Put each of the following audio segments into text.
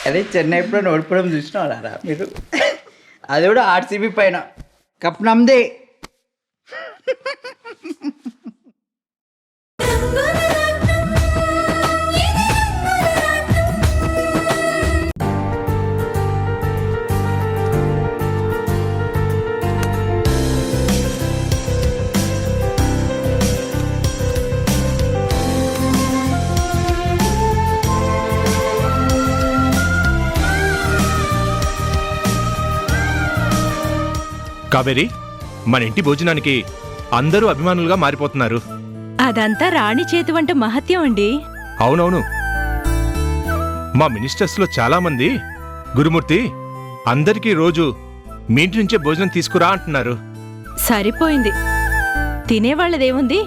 అదే చెన్నై ఎప్పుడో ఓడిపోవడం చూసినారా మీరు? అది కూడా ఆర్సీబీ పైన. కప్ నమ్దే. కావేరి, మన ఇంటి భోజనానికి అందరూ అభిమానులుగా మారిపోతున్నారు. అదంతా రాణి చేతి వంట మహత్యం అండి. అవునవును, మా మినిస్టర్స్ లో చాలా మంది గురుమూర్తి అందరికీ రోజు మీ ఇంటి నుంచే భోజనం తీసుకురా అంటున్నారు. సరిపోయింది. తినేవాళ్ళదేముంది,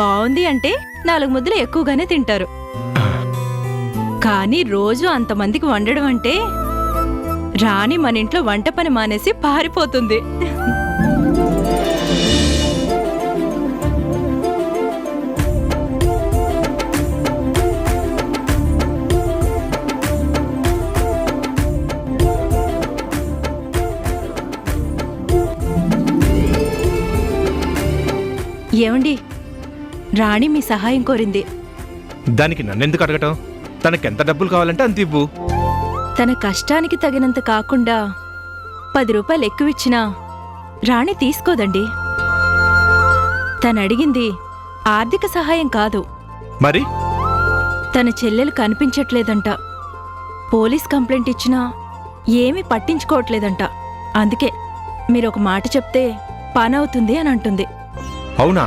బావుంది అంటే 4 ముద్దలు ఎక్కువగానే తింటారు. కానీ రోజు అంతమందికి వండడం అంటే రాణి మన ఇంట్లో వంట పని మానేసి పారిపోతుంది. ఏమండి, రాణి మీ సహాయం కోరింది. దానికి నన్నెందుకు అడగటం? తనకెంత డబ్బులు కావాలంటే అంత ఇవ్వు. తన కష్టానికి తగినంత కాకుండా 10 రూపాయలు ఎక్కువిచ్చినా రాణి తీసుకోదండి. తనడిగింది ఆర్థిక సహాయం కాదు. మరి తన చెల్లెలు కనిపించట్లేదంట. పోలీస్ కంప్లైంట్ ఇచ్చినా ఏమీ పట్టించుకోవట్లేదంట. అందుకే మీరొక మాట చెప్తే పనవుతుంది అని అంటుంది. అవునా?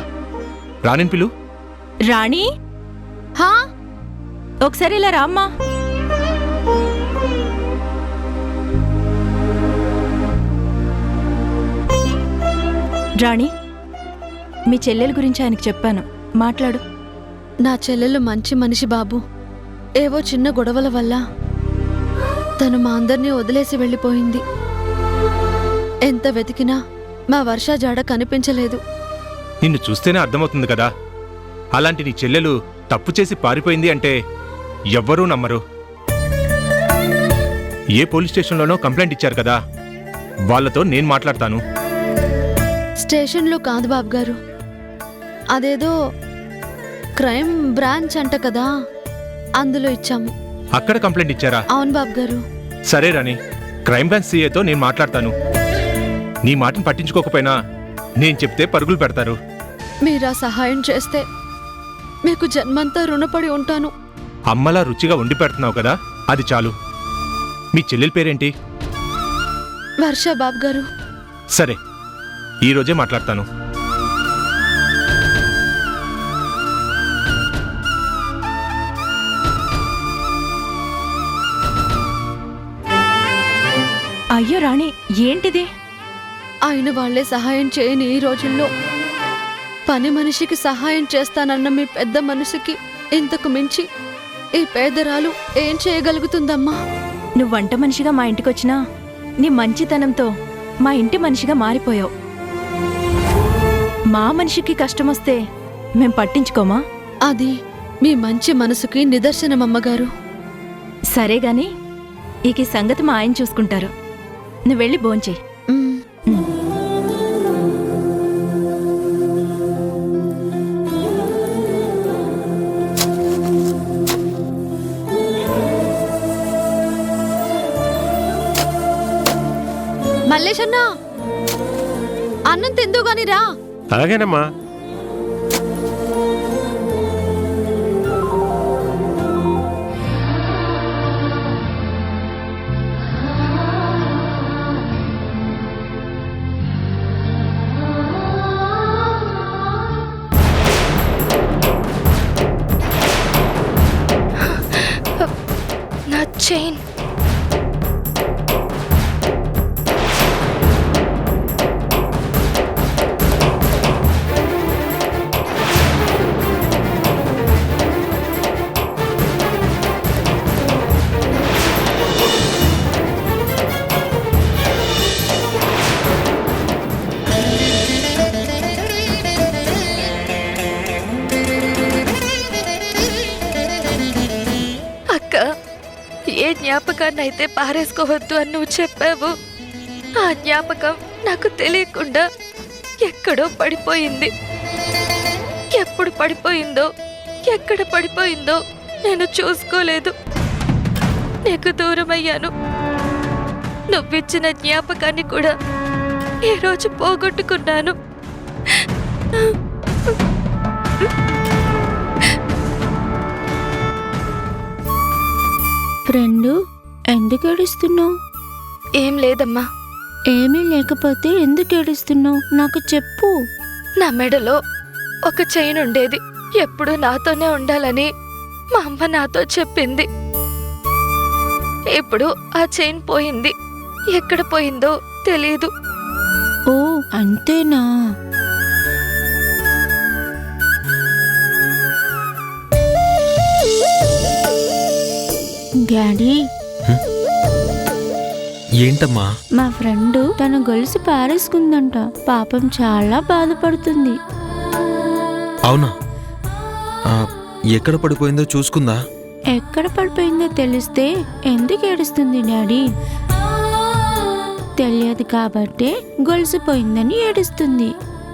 రాణిని పిలు. రాణి, హా, ఒకసారి ఇలా రామ్మా. రాణి, మీ చెల్లెల గురించి ఆయనకు చెప్పాను, మాట్లాడు. నా చెల్లెలు మంచి మనిషి బాబు. ఏవో చిన్న గొడవల వల్ల తను మా అందరినీ వదిలేసి వెళ్ళిపోయింది. ఎంత వెతికినా మా వర్ష జాడ కనిపించలేదు. నిన్ను చూస్తేనే అర్థమవుతుంది కదా. అలాంటి నీ చెల్లెలు తప్పు చేసి పారిపోయింది అంటే ఎవ్వరూ నమ్మరు. ఏ పోలీస్ స్టేషన్లోనో కంప్లైంట్ ఇచ్చారు కదా, వాళ్ళతో నేను మాట్లాడతాను. స్టేషన్లో కాదు బాబు గారు, అదేదో క్రైమ్ బ్రాంచ్ అంట కదా, అందులో ఇచ్చాము. అక్కడ కంప్లైంట్ ఇచ్చారా? అవును బాబు గారు. సరే రాణి, క్రైమ్ బ్రాంచ్ సీఏతో నేను మాట్లాడతాను. నీ మాటను పట్టించుకోకపోయినా నేను చెప్తే పరుగులు పెడతారు. మీరా సహాయం చేస్తే మీకు జన్మంతా రుణపడి ఉంటాను. అమ్మలా రుచిగా వండి పెడుతున్నావు కదా, అది చాలు. మీ చెల్లెల పేరేంటి? వర్ష బాబు గారు. సరే, ఈరోజే మాట్లాడతాను. అయ్యో రాణి, ఏంటిది? ఆయన వాళ్లే సహాయం చేయని ఈ రోజుల్లో పని మనిషికి సహాయం చేస్తానన్న మీ పెద్ద మనసుకి ఇంతకు మించి ఈ పేదరాలు ఏం చేయగలుగుతుందమ్మా? నువ్వు వంట మనిషిగా మా ఇంటికొచ్చినా నీ మంచితనంతో మా ఇంటి మనిషిగా మారిపోయావు. మా మనిషికి కష్టమొస్తే మేం పట్టించుకోమా? అది మీ మంచి మనసుకి నిదర్శనమమ్మగారు. సరేగాని ఈ సంగతి మా ఆయన చూసుకుంటారు. నువ్వెళ్ళి భోంచేయి. మల్లేశన్నా, అన్నం తిందు గాని రా. అలాగేనమ్మా. నా చైన్. జ్ఞాపకాన్ని అయితే పారేసుకోవద్దు అని నువ్వు చెప్పావు. ఆ జ్ఞాపకం నాకు తెలియకుండా ఎక్కడో పడిపోయింది. ఎప్పుడు పడిపోయిందో, ఎక్కడ పడిపోయిందో నేను చూసుకోలేదు. నీకు దూరమయ్యాను. నువ్విచ్చిన జ్ఞాపకాన్ని కూడా ఈ రోజు పోగొట్టుకున్నాను. ఫ్రెండు, ఎందుకు ఏడుస్తున్నావు? ఏం లేదమ్మా. ఏమీ లేకపోతే ఎందుకు ఏడుస్తున్నావు? నాకు చెప్పు. నా మెడలో ఒక చైన్ ఉండేది. ఎప్పుడూ నాతోనే ఉండాలని మా అమ్మ నాతో చెప్పింది. ఇప్పుడు ఆ చైన్ పోయింది. ఎక్కడ పోయిందో తెలీదు. ఓ, అంతేనా? డాడీ, ఏంటమ్మా? మా ఫ్రెండ్ తన గొలుసు పారేసుకుందంట. పాపం చాలా బాధపడుతుంది. అవునా? ఎక్కడ పడిపోయిందో చూసుకుందా? ఎక్కడ పడిపోయిందో తెలిస్తే ఎందుకు ఏడుస్తుంది డాడీ? తెలియదు కాబట్టే గొలుసు పోయిందని ఏడుస్తుంది.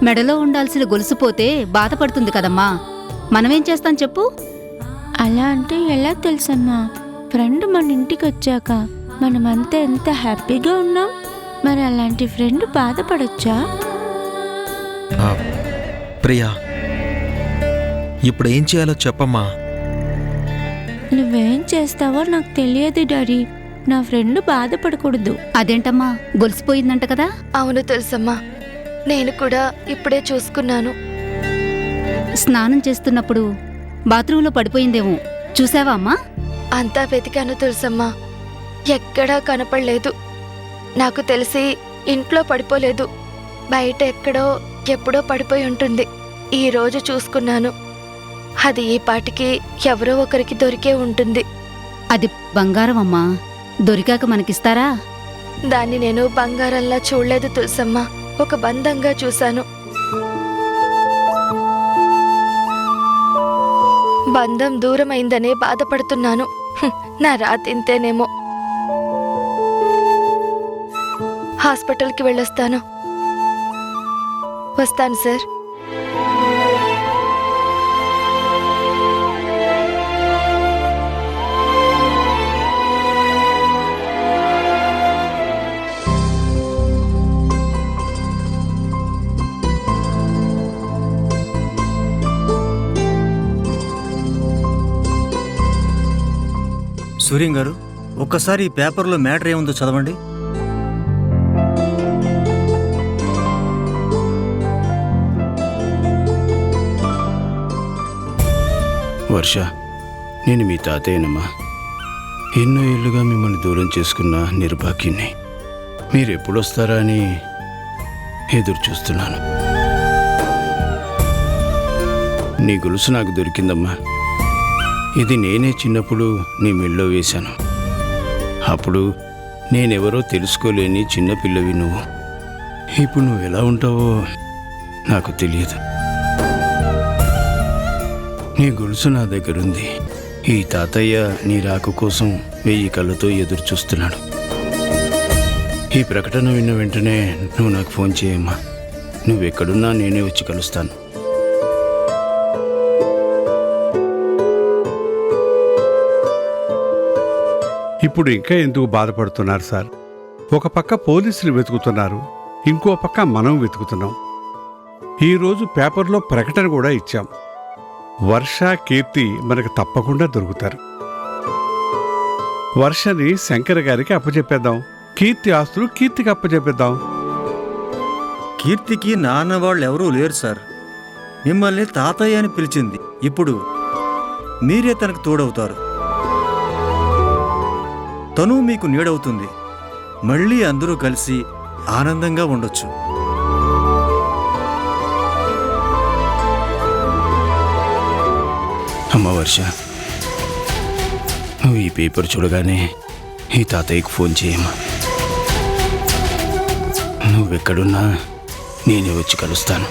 మెడలో ఉండాల్సిన గొలుసు పోతే బాధపడుతుంది కదమ్మా. మనమేం చేస్తాం చెప్పు? అలా అంటే ఎలా తెలుసమ్మా? ఫ్రెండ్ మన ఇంటికి వచ్చాక మనమంతా ఎంత హ్యాపీగా ఉన్నాం. మరి అలాంటి ఫ్రెండ్ బాధపడొచ్చా? ప్రియా, ఇప్పుడు ఏం చేయాలో చెప్పమ్మా. నువ్వేం చేస్తావో నాకు తెలియదు డాడీ. నా ఫ్రెండ్ బాధపడకూడదు. అదేంటమ్మా, గొలుసుపోయిందంట కదా? అవును తెలుసమ్మా. నేను కూడా ఇప్పుడే చూసుకున్నాను. స్నానం చేస్తున్నప్పుడు బాత్రూంలో పడిపోయిందేమో. చూసావా అమ్మా? అంతా వెతికాను తెలుసమ్మా. ఎక్కడా కనపడలేదు. నాకు తెలిసి ఇంట్లో పడిపోలేదు. బయట ఎక్కడో ఎప్పుడో పడిపోయి ఉంటుంది. ఈ రోజు చూసుకున్నాను. అది ఈ పాటికి ఎవరో ఒకరికి దొరికే ఉంటుంది. అది బంగారం అమ్మా. దొరికాక మనకిస్తారా? దాన్ని నేను బంగారంలా చూడలేదు తెలుసమ్మా. ఒక బంధంగా చూశాను. బంధం దూరమైందనే బాధపడుతున్నాను. నా రాతింతేనేమో. హాస్పిటల్కి వెళ్ళొస్తాను. వస్తాను సార్. సూర్యం గారు, ఒక్కసారి ఈ పేపర్లో మ్యాటర్ ఏముందో చదవండి. వర్ష, నేను మీ తాతయ్యనమ్మా. ఎన్నో ఏళ్ళుగా మిమ్మల్ని దూరం చేసుకున్న నిర్భాగ్యుణ్ణి. మీరు ఎప్పుడొస్తారా అని ఎదురు చూస్తున్నాను. నీ గొలుసు నాకు దొరికిందమ్మా. ఇది నేనే చిన్నప్పుడు నీ మెళ్ళో వేశాను. అప్పుడు నేనెవరో తెలుసుకోలేని చిన్నపిల్లవి నువ్వు. ఇప్పుడు నువ్వు ఎలా ఉంటావో నాకు తెలియదు. నీ గొలుసు నా దగ్గరుంది. ఈ తాతయ్య నీ రాక కోసం 1000 కళ్ళతో ఎదురు చూస్తున్నాడు. ఈ ప్రకటన విన్న వెంటనే నువ్వు నాకు ఫోన్ చేయమ్మా. నువ్వెక్కడున్నా నేనే వచ్చి కలుస్తాను. ఇప్పుడు ఇంకా ఎందుకు బాధపడుతున్నారు సార్? ఒక పక్క పోలీసులు వెతుకుతున్నారు, ఇంకో పక్క మనం వెతుకుతున్నాం. ఈరోజు పేపర్లో ప్రకటన కూడా ఇచ్చాం. వర్ష, కీర్తి మనకు తప్పకుండా దొరుకుతారు. వర్షని శంకర్ గారికి అప్పచెప్పేద్దాం. కీర్తి ఆస్తులు కీర్తికి అప్పచెప్పేద్దాం. కీర్తికి నాన్న వాళ్ళు ఎవరూ లేరు సార్. మిమ్మల్ని తాతయ్య అని పిలిచింది. ఇప్పుడు మీరే తనకు తోడవుతారు. తను మీకు నీడవుతుంది. మళ్ళీ అందరూ కలిసి ఆనందంగా ఉండొచ్చు. అమ్మ వర్ష, నువ్వు ఈ పేపర్ చూడగానే ఈ తాతయ్యకు ఫోన్ చేయమ్మా. నువ్వెక్కడున్నా నేనే వచ్చి కలుస్తాను.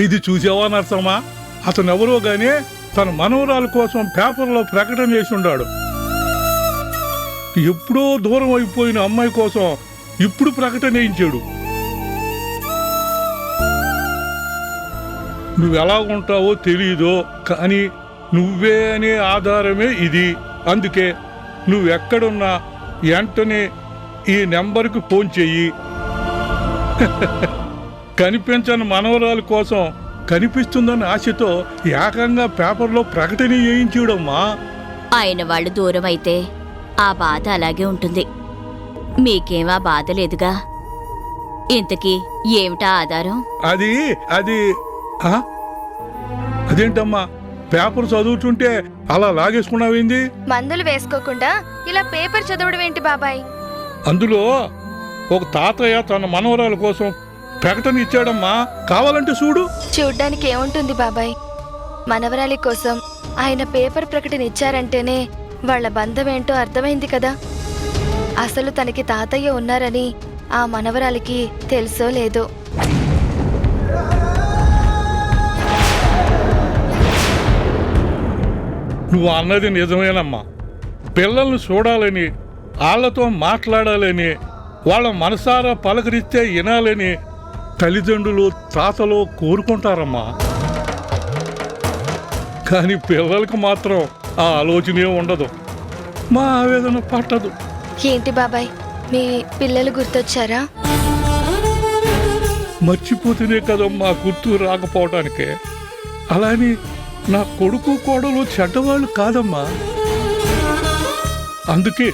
ఇది చూసావా నరసమ్మ, అతను ఎవరో గానీ తన మనవరాల కోసం పేపర్లో ప్రకటన చేసి ఉండాడు. ఎప్పుడో దూరం అయిపోయిన అమ్మాయి కోసం ఇప్పుడు ప్రకటన వేయించాడు. నువ్వెలా ఉంటావో తెలీదో కానీ నువ్వే అనే ఆధారమే ఇది. అందుకే నువ్వెక్కడున్నా వెంటనే ఈ నెంబర్కి ఫోన్ చెయ్యి. కనిపించని మనవరాల కోసం కనిపిస్తుందన్న ఆశతో ఏకంగా పేపర్లో ప్రకటన వేయించాడమ్మా. ఆయన వాళ్ళు దూరం అయితే ఆ బాధ అలాగే ఉంటుంది. మీకేమా బాధ లేదుగా. ఇంతకీ ఏమిటా ఆధారం? అది అది ఆ? అదేంటమ్మా, పేపర్ చదువుతుంటే అలా లాగేసుకున్నావేంది? మందులు వేసుకోకుండా ఇలా పేపర్ చదవడం ఏంటి బాబాయ్? అందులో ఒక తాతయ్య తన మనవరాల కోసం ప్రకటన ఇచ్చాడమ్మా, కావాలంటే చూడు. చూడ్డానికి ఏముంటుంది బాబాయ్? మనవరాలి కోసం ఆయన పేపర్ ప్రకటన ఇచ్చారంటేనే వాళ్ళ బంధం ఏంటో అర్థమైంది కదా. అసలు తనకి తాతయ్య ఉన్నారని ఆ మనవరాలికి తెలుసో లేదో. నువ్వు అన్నది నిజమేనమ్మా. పిల్లల్ని చూడాలని, వాళ్ళతో మాట్లాడాలని, వాళ్ళ మనసారా పలకరిస్తే వినాలని తల్లిదండ్రులు తాతలు కోరుకుంటారమ్మా. కానీ పిల్లలకు మాత్రం ఆ ఆలోచనే ఉండదు. మా ఆవేదన పట్టదు. ఏంటి బాబాయ్, మీ పిల్లలు గుర్తొచ్చారా? మర్చిపోతేనే కదమ్మా గుర్తు రాకపోవటానికే. అలాని నా కొడుకు కోడలు చెడ్డవాళ్ళు కాదమ్మా. అందుకే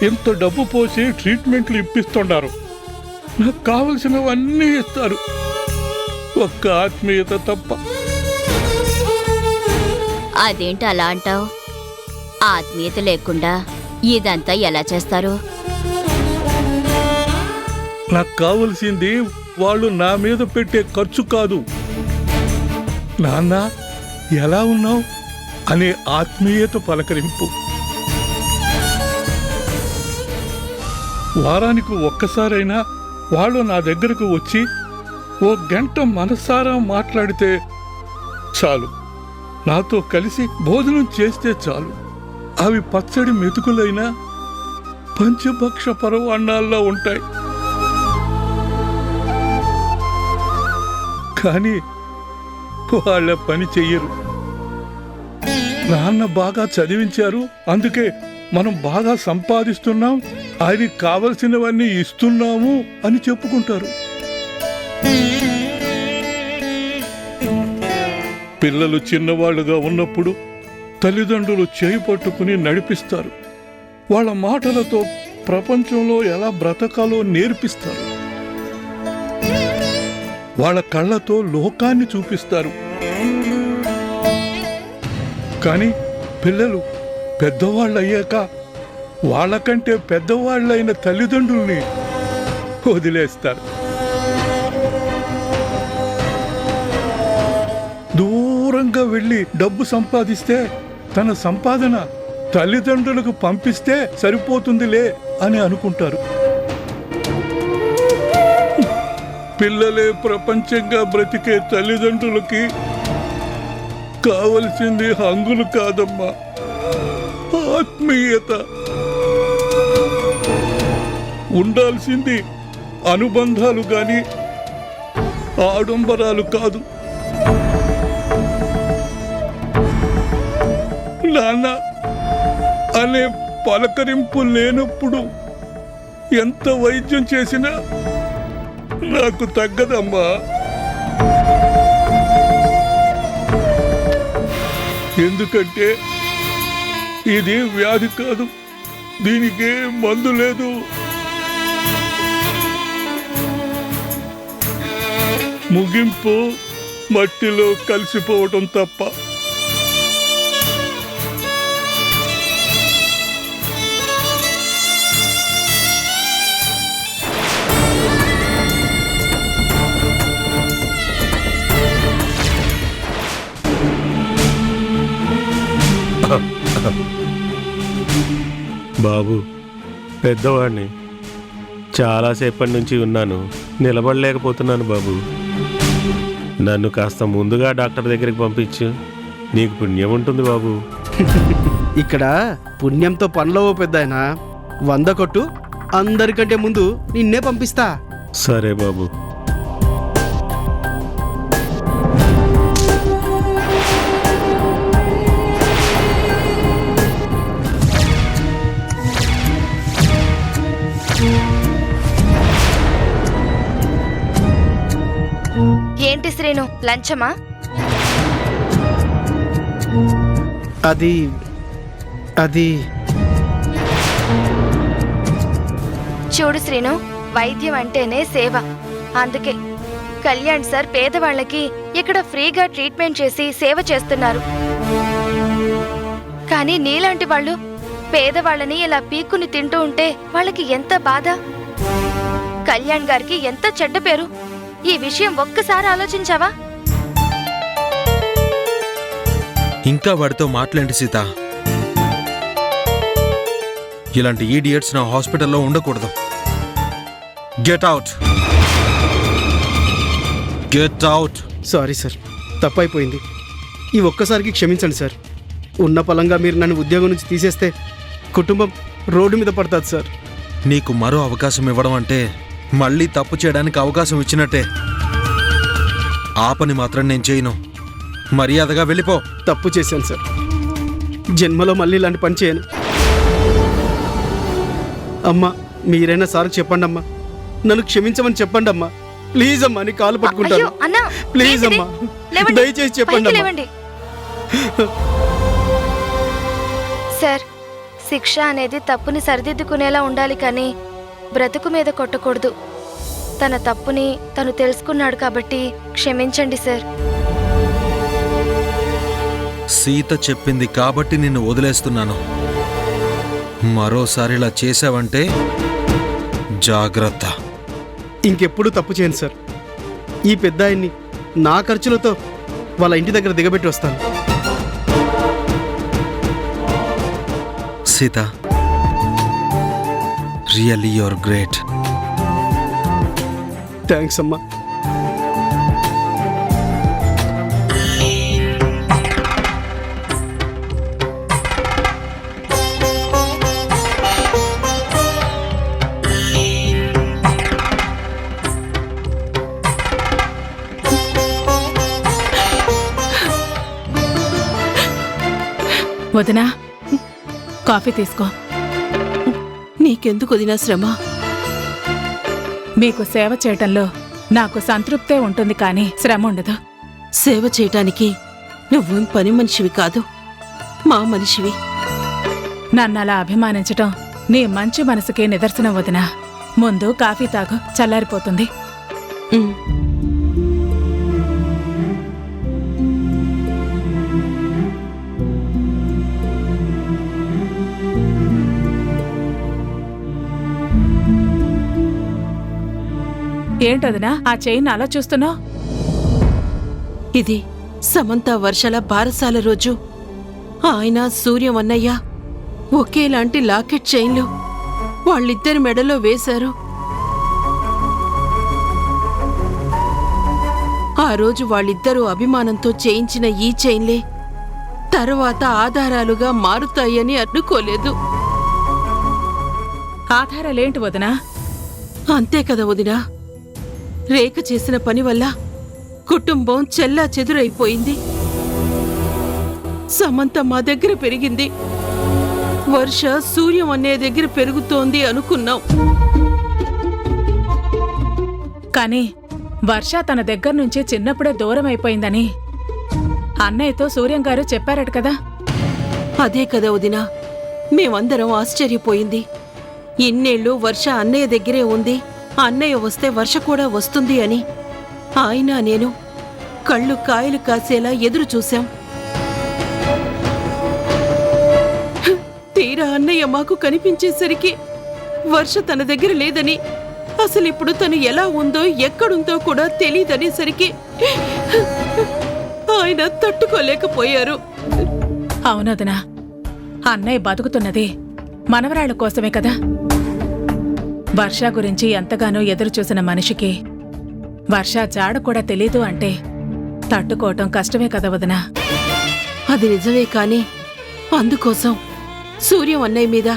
ఇంత డబ్బు పోసి ట్రీట్మెంట్లు ఇప్పిస్తున్నారు. నాకు కావలసినవన్నీ ఇస్తారు, ఒక్క ఆత్మీయత తప్ప. అదేంటి అలా అంటావు? ఆత్మీయత లేకుండా ఇదంతా ఎలా చేస్తారు? నాకు కావలసింది వాళ్ళు నా మీద పెట్టే ఖర్చు కాదు, నాన్న ఎలా ఉన్నావు అనే ఆత్మీయత పలకరింపు. వారానికి ఒక్కసారైనా వాళ్ళు నా దగ్గరకు వచ్చి ఓ గంట మనసారా మాట్లాడితే చాలు. నాతో కలిసి భోజనం చేస్తే చాలు. అవి పచ్చడి మెతుకులైనా పంచభక్ష పరవాన్నాల్లో ఉంటాయి. కానీ వాళ్ళ పని చెయ్యరు. నాన్న బాగా చదివించారు, అందుకే మనం బాగా సంపాదిస్తున్నాం, ఆయనకి కావలసినవన్నీ ఇస్తున్నాము అని చెప్పుకుంటారు. పిల్లలు చిన్నవాళ్లుగా ఉన్నప్పుడు తల్లిదండ్రులు చేయి పట్టుకుని నడిపిస్తారు. వాళ్ళ మాటలతో ప్రపంచంలో ఎలా బ్రతకాలో నేర్పిస్తారు. వాళ్ళ కళ్ళతో లోకాన్ని చూపిస్తారు. కానీ పిల్లలు పెద్దవాళ్ళు అయ్యాక వాళ్ళకంటే పెద్దవాళ్ళైన తల్లిదండ్రుల్ని వదిలేస్తారు. దూరంగా వెళ్ళి డబ్బు సంపాదిస్తే తన సంపాదన తల్లిదండ్రులకు పంపిస్తే సరిపోతుందిలే అని అనుకుంటారు. పిల్లలే ప్రపంచంగా బ్రతికే తల్లిదండ్రులకి కావలసింది హంగులు కాదమ్మా, ఆత్మీయత. ఉండాల్సింది అనుబంధాలు గాని ఆడంబరాలు కాదు. నాన్న అనే పలకరింపు లేనప్పుడు ఎంత వైద్యం చేసినా నాకు తగ్గదమ్మా. ఎందుకంటే ఇది వ్యాధి కాదు, దీనికి మందు లేదు. ముగింపు మట్టిలో కలిసిపోవటం తప్ప. బాబు, పెద్దవాడిని చాలాసేపటి నుంచి ఉన్నాను, నిలబడలేకపోతున్నాను బాబు. నన్ను కాస్త ముందుగా డాక్టర్ దగ్గరికి పంపించు, నీకు పుణ్యం ఉంటుంది బాబు. ఇక్కడ పుణ్యంతో పనులవో పెద్దాయనా. 100 కొట్టు, అందరికంటే ముందు నిన్నే పంపిస్తా. సరే బాబు. ఏంటి శ్రీను, లంచమా? అది అది చూడు శ్రీను, వైద్యం అంటేనే సేవ. అందుకే కళ్యాణ్ సార్ పేదవాళ్ళకి ఇక్కడ ఫ్రీగా ట్రీట్మెంట్ చేసి సేవ చేస్తున్నారు. కానీ నీలాంటి వాళ్ళు పేదవాళ్ళని ఇలా పీక్కుని తింటూ ఉంటే వాళ్ళకి ఎంత బాధ. కళ్యాణ్ గారికి ఎంత చెడ్డ పేరు. ఈ విషయం ఒక్కసారి ఆలోచించావా? ఇంకా వాడితో మాట్లాడండి సీత. ఇలాంటి ఈడియట్స్ నా హాస్పిటల్లో ఉండకూడదు. Get out, get out. Sorry sir, తప్పైపోయింది. ఈ ఒక్కసారికి క్షమించండి సార్. ఉన్న పలంగా మీరు నన్ను ఉద్యోగం నుంచి తీసేస్తే కుటుంబం రోడ్డు మీద పడుతుంది సార్. నీకు మరో అవకాశం ఇవ్వడం అంటే మళ్ళీ తప్పు చేయడానికి అవకాశం ఇచ్చినట్టే. ఆ పని మాత్రం నేను చేయను. మర్యాదగా వెళ్ళిపో. తప్పు చేశాను సార్, జన్మలో మళ్ళీ ఇలాంటి పని చేయను. అమ్మా, మీరైనా సార్ చెప్పండి అమ్మా, నన్ను క్షమించమని చెప్పండి అమ్మా. ప్లీజ్ అమ్మా, నీ కాలు పట్టుకుంటాను. అయ్యో, అన్నా, ప్లీజ్ ఏంటిది? అమ్మా, లేవండి, దయచేసి చెప్పండి పైకి అమ్మా. లేవండి. సార్, శిక్ష అనేది తప్పుని సరిదిద్దుకునేలా ఉండాలి కానీ బ్రతుకు మీద కొట్టకూడదు. తన తప్పుని తను తెలుసుకున్నాడు కాబట్టి క్షమించండి సార్. సీత చెప్పింది కాబట్టి నిన్ను వదిలేస్తున్నాను. మరోసారి ఇలా చేసావంటే జాగ్రత్త. ఇంకెప్పుడు తప్పు చేయను సార్. ఈ పెద్ద ఆయన్ని నా ఖర్చులతో వాళ్ళ ఇంటి దగ్గర దిగబెట్టి వస్తాను. Sita, really your great. Thanks అమ్మా. వదినా, కాఫీ తీసుకో. నీకెందుకు వదినా శ్రమ? మీకు సేవ చేయటంలో నాకు సంతృప్తే ఉంటుంది కానీ శ్రమ ఉండదు. సేవ చేయటానికి నువ్వేం పని మనిషివి కాదు, మా మనిషివి. నన్ను అలా అభిమానించటం నీ మంచి మనసుకే నిదర్శనం వదినా. ముందు కాఫీ తాగు, చల్లారిపోతుంది. ఉమ్. ఏంటదినా ఆ చైన్ అలా చూస్తున్నావు? ఇది సమంత వర్షాల బారసాల రోజు ఆయన సూర్యం అన్నయ్య ఒకేలాంటి లాకెట్ చైన్లు వాళ్ళిద్దరి మెడలో వేశారు. ఆ రోజు వాళ్ళిద్దరూ అభిమానంతో చేయించిన ఈ చైన్లే తర్వాత ఆధారాలుగా మారుతాయని అనుకోలేదు. ఆధారాలేంటి వదినా? అంతే కదా వదినా, రేఖ చేసిన పని వల్ల కుటుంబం చెల్లా చెదురైపోయింది. సమంత మా దగ్గర పెరిగింది, వర్ష సూర్యం అనే దగ్గర పెరుగుతోంది అనుకున్నాం. కానీ వర్ష తన దగ్గర నుంచి చిన్నప్పుడే దూరం అయిపోయిందని అన్నయ్యతో సూర్యం గారు చెప్పారట కదా. అదే కదా వదినా, మేమందరం ఆశ్చర్యపోయింది. ఇన్నేళ్లు వర్ష అన్నయ్య దగ్గరే ఉంది, అన్నయ్య వస్తే వర్ష కూడా వస్తుంది అని ఆయన నేను కళ్ళు కాయలు కాసేలా ఎదురు చూశాం. తీరా అన్నయ్య మాకు కనిపించేసరికి వర్ష తన దగ్గర లేదని, అసలు ఇప్పుడు తను ఎలా ఉందో ఎక్కడుందో కూడా తెలీదనేసరికి ఆయన తట్టుకోలేకపోయారు. అవునదనా, అన్నయ్య బతుకుతున్నది మనవరాళ్ల కోసమే కదా. వర్ష గురించి ఎంతగానో ఎదురు చూసిన మనిషికి వర్ష జాడ కూడా తెలీదు అంటే తట్టుకోవటం కష్టమే కదా వదినా. అది నిజమే కాని అందుకోసం సూర్యం అన్నయ్య మీద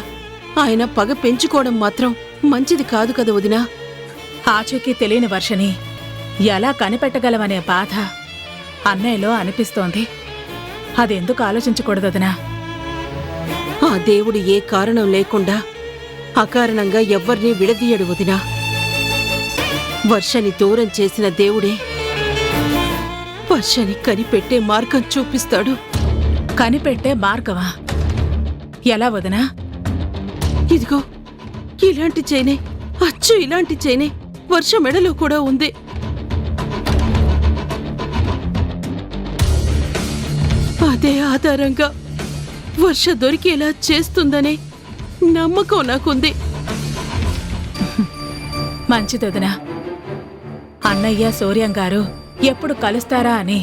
ఆయన పగ పెంచుకోవడం మాత్రం మంచిది కాదు కదా వదినా. ఆచూకీ తెలియని వర్షని ఎలా కనిపెట్టగలవనే బాధ అన్నయ్యలో అనిపిస్తోంది. అదెందుకు ఆలోచించకూడదొదినా? ఆ దేవుడు ఏ కారణం లేకుండా అకారణంగా ఎవ్వరినీ విడదీయడు వదినా. వర్షని దూరం చేసిన దేవుడే వర్షని కనిపెట్టే మార్గం చూపిస్తాడు. కనిపెట్టే మార్గమా? ఎలా వదినా? ఇదిగో ఇలాంటి చైనే, అచ్చు ఇలాంటి చైనే వర్ష మెడలో కూడా ఉంది. అదే ఆధారంగా వర్ష దొరికేలా చేస్తుందనే నమ్మకం నాకుంది. మంచిదొదినా. అన్నయ్య సూర్యం గారు ఎప్పుడు కలుస్తారా అని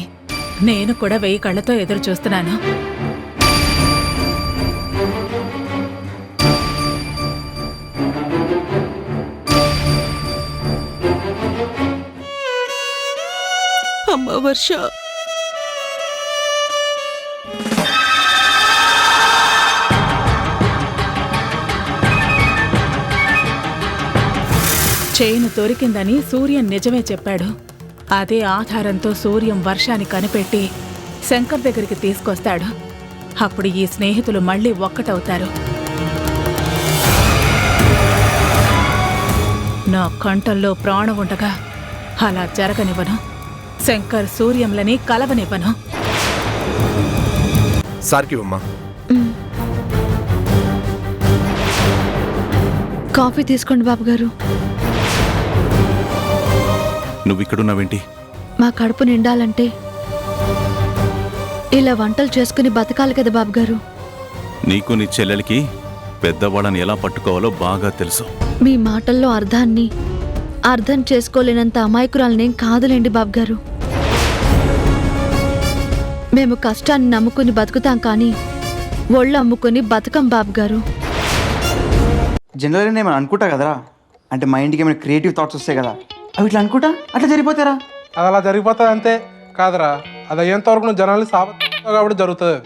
నేను కూడా 1000 కళ్ళతో ఎదురు చూస్తున్నాను. అమ్మ వర్ష, చైను దొరికిందని సూర్యం నిజమే చెప్పాడు. అదే ఆధారంతో సూర్యం వర్షాన్ని కనిపెట్టి శంకర్ దగ్గరికి తీసుకొస్తాడు. అప్పుడు ఈ స్నేహితులు మళ్ళీ ఒక్కటవుతారు. నా కంఠంలో ప్రాణం ఉండగా అలా జరగనివ్వను. శంకర్ సూర్యంలని కలవనివ్వను. సార్కి అమ్మా. కాఫీ తీసుకోండి బాబుగారు. నువ్వు ఇక్కడున్నావేంటి? మా కడుపు నిండాలంటే ఇలా వంటలు చేసుకుని బతకాలి కదా బాబుగారు. నీకు నీ చెల్లెలికి పెద్దవాళ్ళని ఎలా పట్టుకోవాలో బాగా తెలుసు. మీ మాటల్లో అర్థాన్ని అర్థం చేసుకోలేనంత అమాయకురాలనేం కాదులేండి బాబుగారు. మేము కష్టాన్ని నమ్ముకుని బతుకుతాం కానీ ఒళ్ళు అమ్ముకుని బతకం బాబుగారు. జనరల్గా నేను అనుకుంటా కదరా, అంటే మైండ్కి ఏమైనా క్రియేటివ్ థాట్స్ వస్తాయి కదా, అవి ఇట్లా అనుకుంటా అట్లా జరిగిపోతారా? అది అలా జరిగిపోతుంది అంతే కాదురా. అది అయ్యేంత వరకు నువ్వు జనాల్ని కాబట్టి జరుగుతుంది.